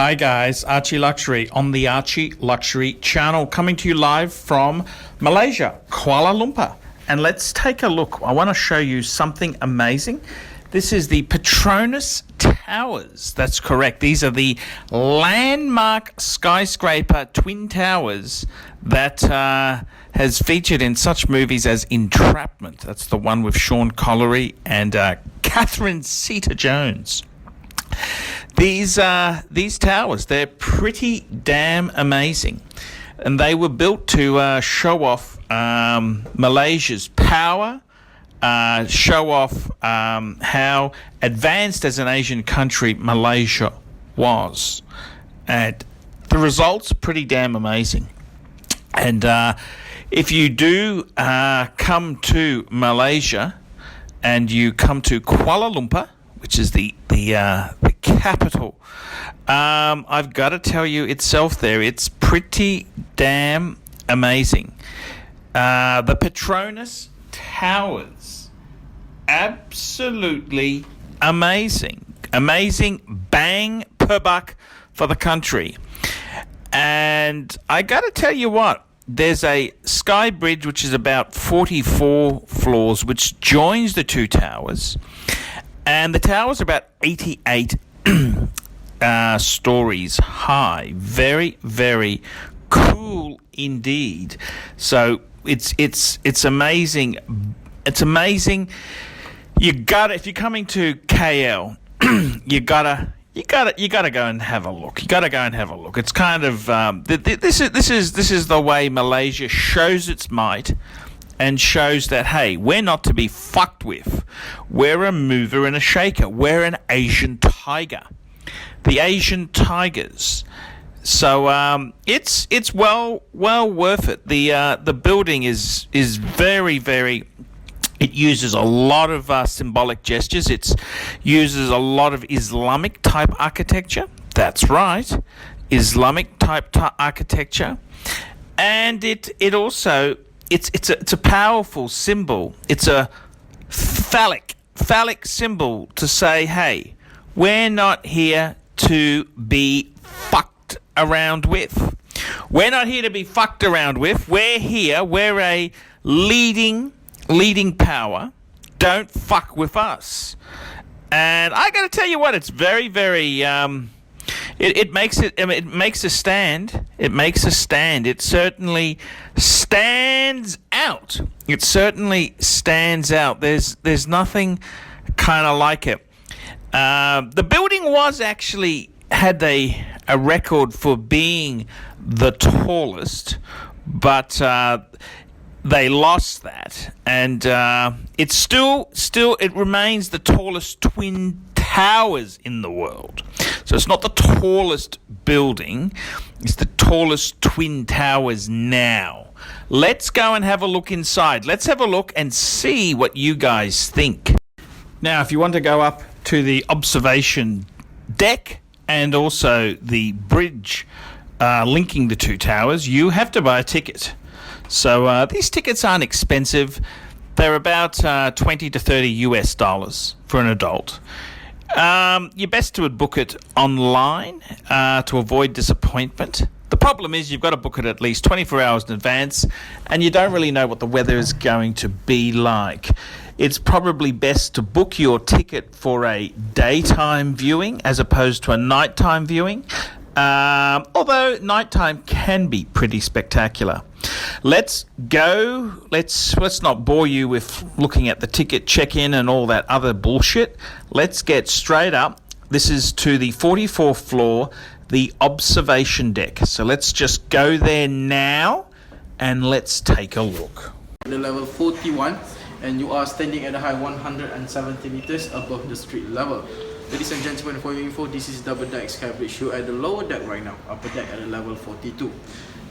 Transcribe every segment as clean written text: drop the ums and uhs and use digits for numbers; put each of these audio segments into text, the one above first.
Hi guys, ArchieLuxury on the ArchieLuxury channel, coming to you live from Malaysia, Kuala Lumpur. And let's take a look. I want to show you something amazing. This is the Petronas Towers. That's correct. These are the landmark skyscraper twin towers that has featured in such movies as Entrapment. That's the one with Sean Connery and Catherine Zeta-Jones. These towers, they're pretty damn amazing, and they were built to show off Malaysia's power, show off how advanced as an Asian country Malaysia was, and the results are pretty damn amazing. And if you do come to Malaysia and you come to Kuala Lumpur, which is the capital, I've got to tell you itself there, it's pretty damn amazing. The Petronas Towers, absolutely amazing. Amazing bang per buck for the country. And I got to tell you what, there's a skybridge which is about 44 floors, which joins the two towers. And the towers are about 88 stories high. Very, very cool indeed. So it's amazing. It's amazing. You gotta, if you're coming to KL, you gotta go and have a look. You gotta go and have a look. It's kind of this is the way Malaysia shows its might and shows that, hey, we're not to be fucked with. We're a mover and a shaker. We're an Asian tiger. The Asian tigers. So it's well worth it. The building is very, very. It uses a lot of symbolic gestures. It uses a lot of Islamic type architecture. That's right, Islamic type architecture, and it also it's a powerful symbol. It's a phallic symbol to say, hey, we're not here to be fucked around with. We're not here to be fucked around with. We're here. We're a leading power. Don't fuck with us. And I got to tell you what, it's very, very. It makes it. I mean, it makes a stand. It makes a stand. It certainly stands out. It certainly stands out. There's nothing kind of like it. The building was actually had a record for being the tallest, but they lost that, and it's still it remains the tallest twin towers in the world. So it's not the tallest building, it's the tallest twin towers now. Let's go and have a look inside. Let's have a look and see what you guys think. Now, if you want to go up to the observation deck and also the bridge linking the two towers, you have to buy a ticket. So these tickets aren't expensive. They're about 20 to 30 US dollars for an adult. You're best to book it online to avoid disappointment. The problem is you've got to book it at least 24 hours in advance, and you don't really know what the weather is going to be like. It's probably best to book your ticket for a daytime viewing as opposed to a nighttime viewing. Although nighttime can be pretty spectacular. Let's go. Let's not bore you with looking at the ticket check-in and all that other bullshit. Let's get straight up. This is to the 44th floor, the observation deck. So let's just go there now and let's take a look. The level 41, and you are standing at a high 170 meters above the street level. Ladies and gentlemen, for your info, this is double deck skybridge. You're at the lower deck right now, upper deck at the level 42.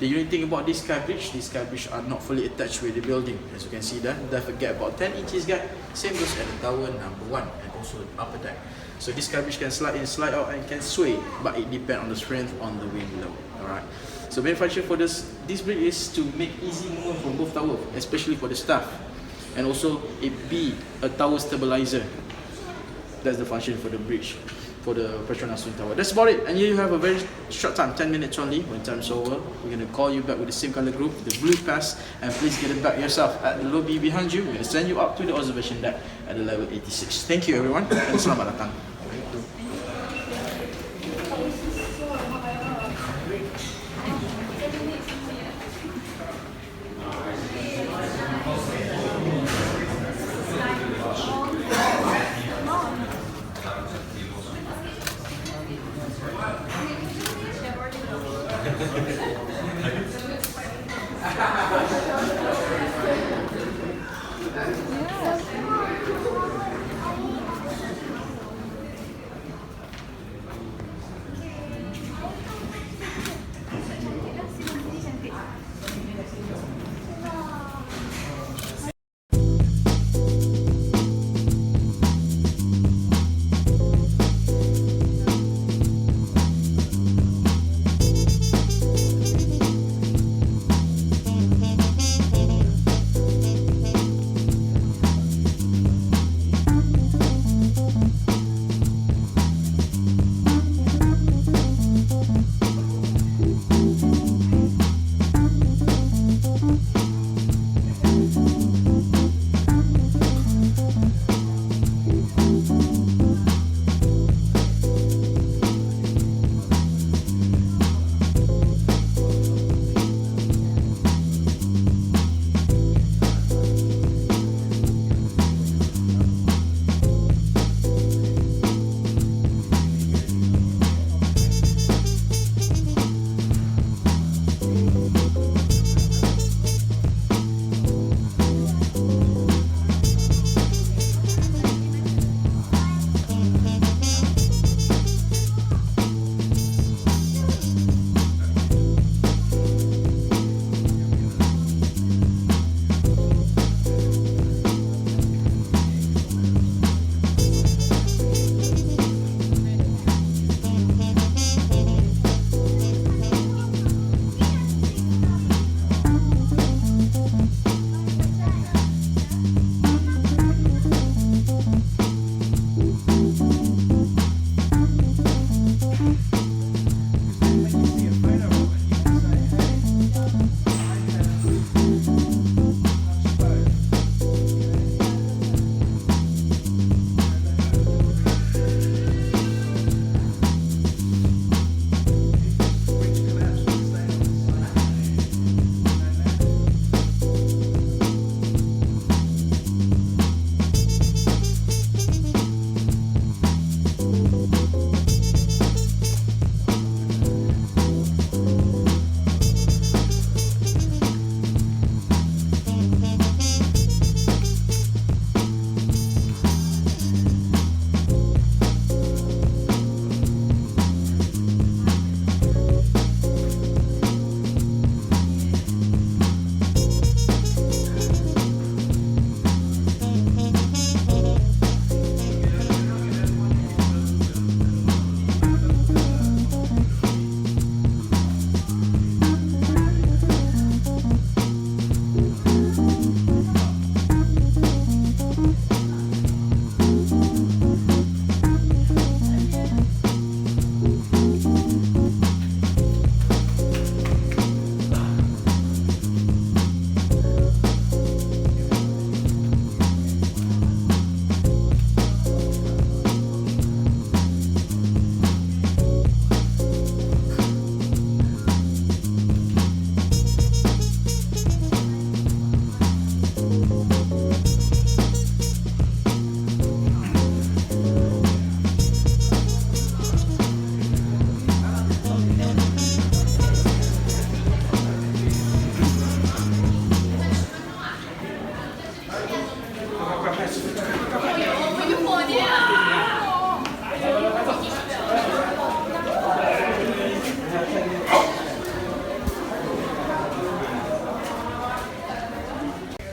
The unique thing about this skybridge are not fully attached with the building. As you can see there, there's a gap about 10 inches gap. Same goes at the tower number 1 and also the upper deck. So this skybridge can slide in, slide out, and can sway, but it depends on the strength on the wind load. Alright. So main function for this bridge is to make easy movement from both towers, especially for the staff, and also it be a tower stabilizer. That's the function for the bridge. for the Petronas Twin Tower. That's about it. And you have a very short time, 10 minutes only. When time's over, we're gonna call you back with the same color group, the blue pass, and please get it back yourself at the lobby behind you. We're gonna send you up to the observation deck at the level 86. Thank you everyone, and selamat datang.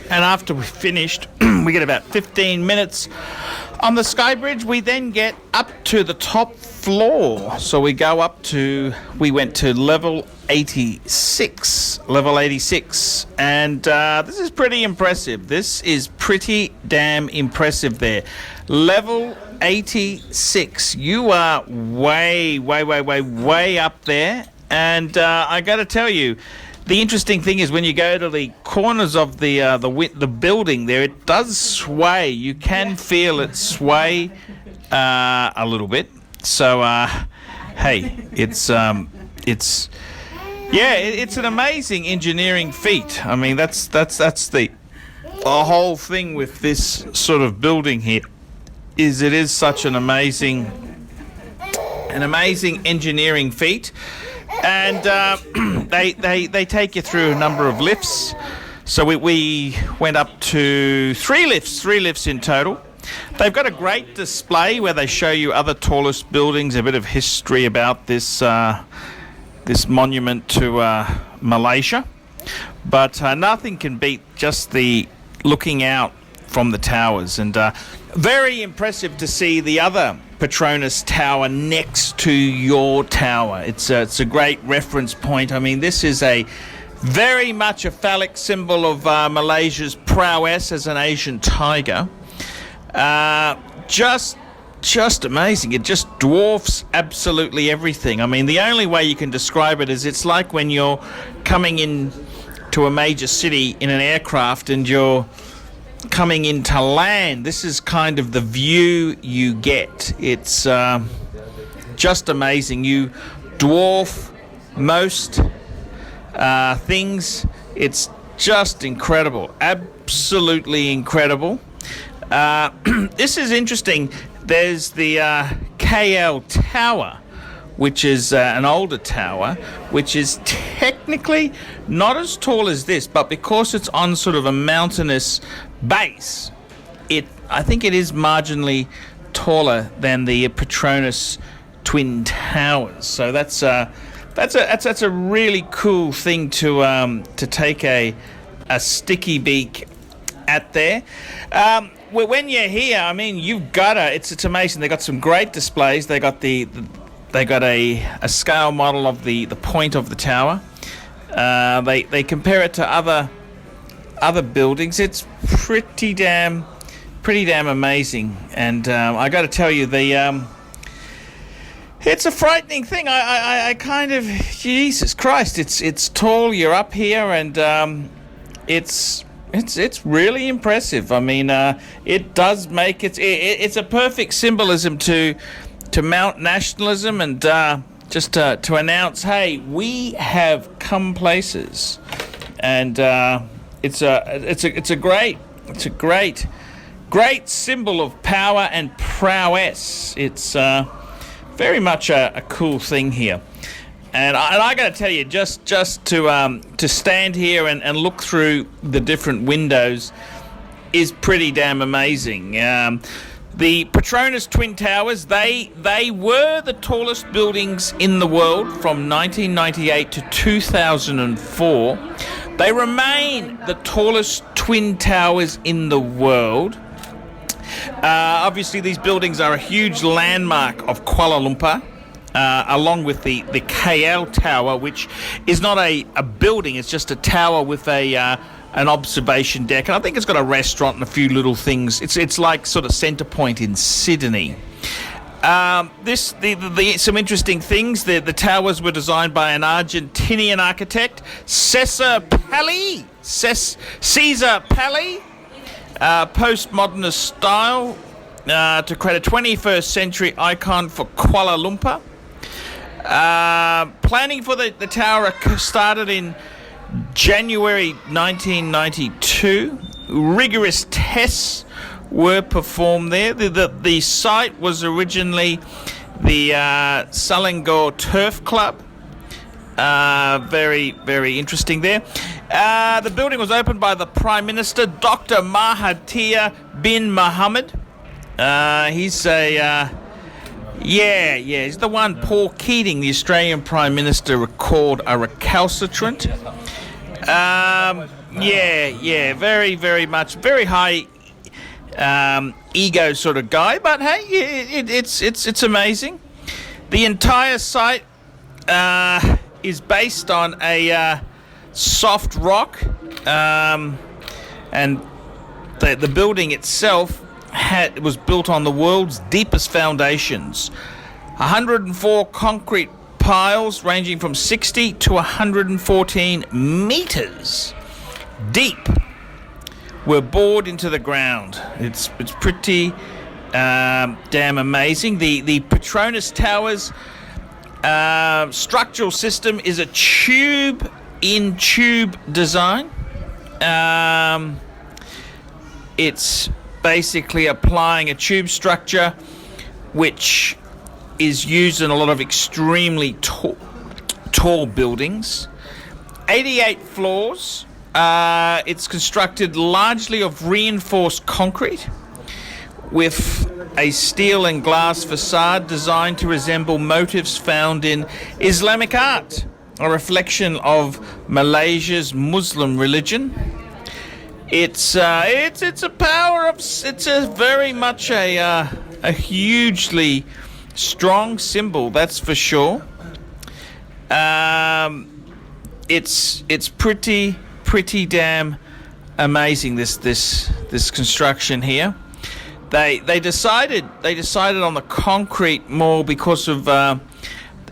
And after we finished, we get about 15 minutes on the skybridge. We then get up to the top floor. So we go up to, we went to level 86. And this is pretty impressive. This is pretty damn impressive there. Level 86. You are way up there. And I got to tell you, the interesting thing is when you go to the corners of the building there, it does sway. You can feel it sway a little bit. So, hey, it's an amazing engineering feat. I mean, that's the whole thing with this sort of building here. It is such an amazing engineering feat. And they take you through a number of lifts. So we went up to three lifts in total. They've got a great display where they show you other tallest buildings, a bit of history about this monument to Malaysia. But nothing can beat just the looking out from the towers. And very impressive to see the other Petronas Tower next to your tower. It's a great reference point. I mean, this is very much a phallic symbol of Malaysia's prowess as an Asian tiger. Just amazing. It just dwarfs absolutely everything. I mean, the only way you can describe it is it's like when you're coming in to a major city in an aircraft and you're coming into land. This is kind of the view you get. It's just amazing. You dwarf most things. It's just incredible. Absolutely incredible. This is interesting. There's the KL Tower, which is an older tower, which is technically not as tall as this, but because it's on sort of a mountainous base, I think it is marginally taller than the Petronas Twin Towers. So that's a really cool thing to take a sticky beak at there. When you're here, I mean, you've got it's amazing. They got some great displays. They got a scale model of the point of the tower. They compare it to other buildings. It's pretty damn amazing. And I got to tell you, it's a frightening thing. I kind of, Jesus Christ, it's tall. You're up here, and it's really impressive. I mean, it does make it's a perfect symbolism to mount nationalism and just to announce, hey, we have come places, and it's a great symbol of power and prowess. It's very much a cool thing here. And I got to tell you, just to stand here and look through the different windows is pretty damn amazing. The Petronas Twin Towers, they were the tallest buildings in the world from 1998 to 2004. They remain the tallest twin towers in the world. Obviously, these buildings are a huge landmark of Kuala Lumpur. Along with the KL Tower, which is not a building, it's just a tower with an observation deck, and I think it's got a restaurant and a few little things. It's like sort of centre point in Sydney. Some interesting things. The towers were designed by an Argentinian architect, Cesar Pelli, postmodernist style, to create a 21st century icon for Kuala Lumpur. Planning for the tower started in January 1992. Rigorous tests were performed there. The site was originally the Selangor Turf Club. Very, very interesting there. The building was opened by the Prime Minister, Dr. Mahathir bin Mohamad. He's he's the one Paul Keating, the Australian Prime Minister, called a recalcitrant. Very, very much, very high ego sort of guy. But hey, it's amazing. The entire site is based on a soft rock, and the building itself was built on the world's deepest foundations. 104 concrete piles ranging from 60 to 114 meters deep were bored into the ground. It's pretty damn amazing. The Petronas Towers structural system is a tube-in-tube design. It's basically applying a tube structure which is used in a lot of extremely tall buildings. 88 floors. It's constructed largely of reinforced concrete with a steel and glass facade designed to resemble motifs found in Islamic art, a reflection of Malaysia's Muslim religion. It's a very much a hugely strong symbol, that's for sure. It's pretty damn amazing, this construction here. They decided on the concrete more because of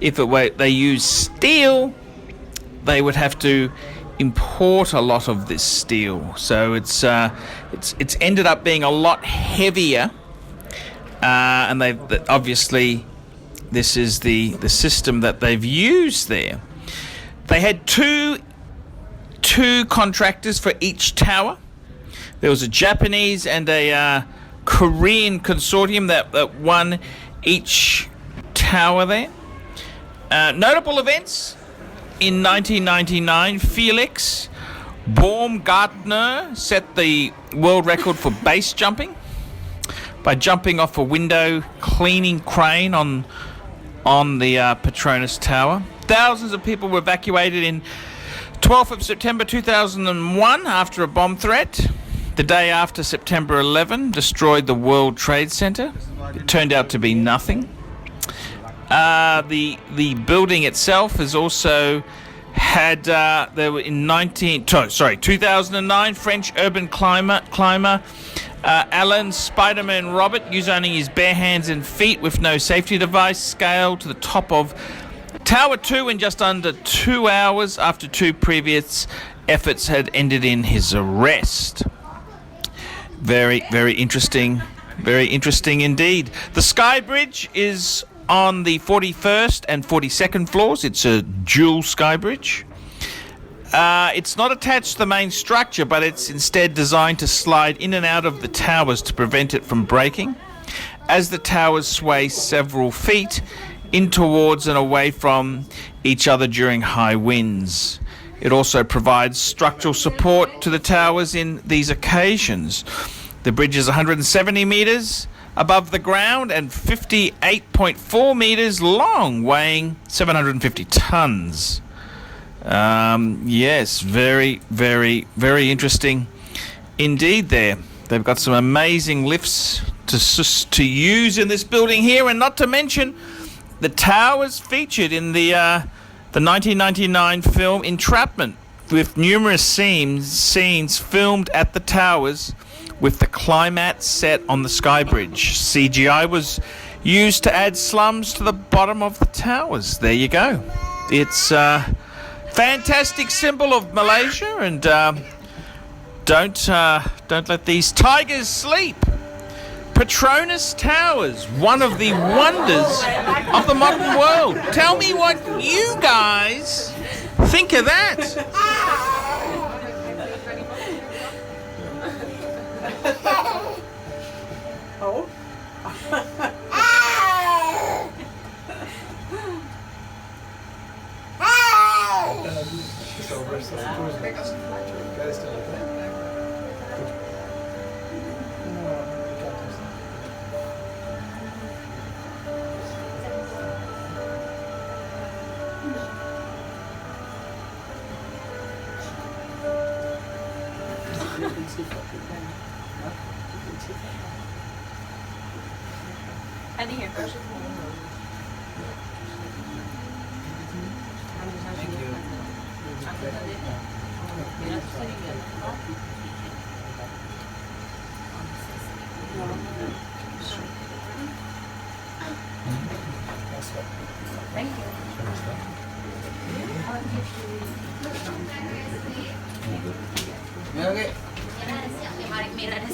they use steel, they would have to import a lot of this steel, so it's ended up being a lot heavier, and obviously this is the system that they've used there. They had two contractors for each tower. There was a Japanese and a Korean consortium that won each tower there. Notable events: in 1999, Felix Baumgartner set the world record for base jumping by jumping off a window cleaning crane on the Petronas Tower. Thousands of people were evacuated in 12th of September 2001 after a bomb threat. The day after, September 11, destroyed the World Trade Center. It turned out to be nothing. The building itself has also had there were in 2009 French urban climber Alan Spider-Man Robert, using only his bare hands and feet with no safety device, scaled to the top of Tower 2 in just under 2 hours after two previous efforts had ended in his arrest. Very, very interesting. Very interesting indeed. The skybridge is on the 41st and 42nd floors. It's a dual skybridge. It's not attached to the main structure, but it's instead designed to slide in and out of the towers to prevent it from breaking. As the towers sway several feet in towards and away from each other during high winds. It also provides structural support to the towers in these occasions. The bridge is 170 metres above the ground and 58.4 metres long, weighing 750 tonnes. Yes, very, very, very interesting indeed there. They've got some amazing lifts to use in this building here, and not to mention the towers featured in the 1999 film Entrapment, with numerous scenes filmed at the towers with the climax set on the skybridge. CGI was used to add slums to the bottom of the towers. There you go. It's a fantastic symbol of Malaysia, and don't let these tigers sleep. Petronas Towers, one of the wonders of the modern world. Tell me what you guys think of that. Oh. I didn't hear. Thank you. Okay. Merah dah siap. Merah dah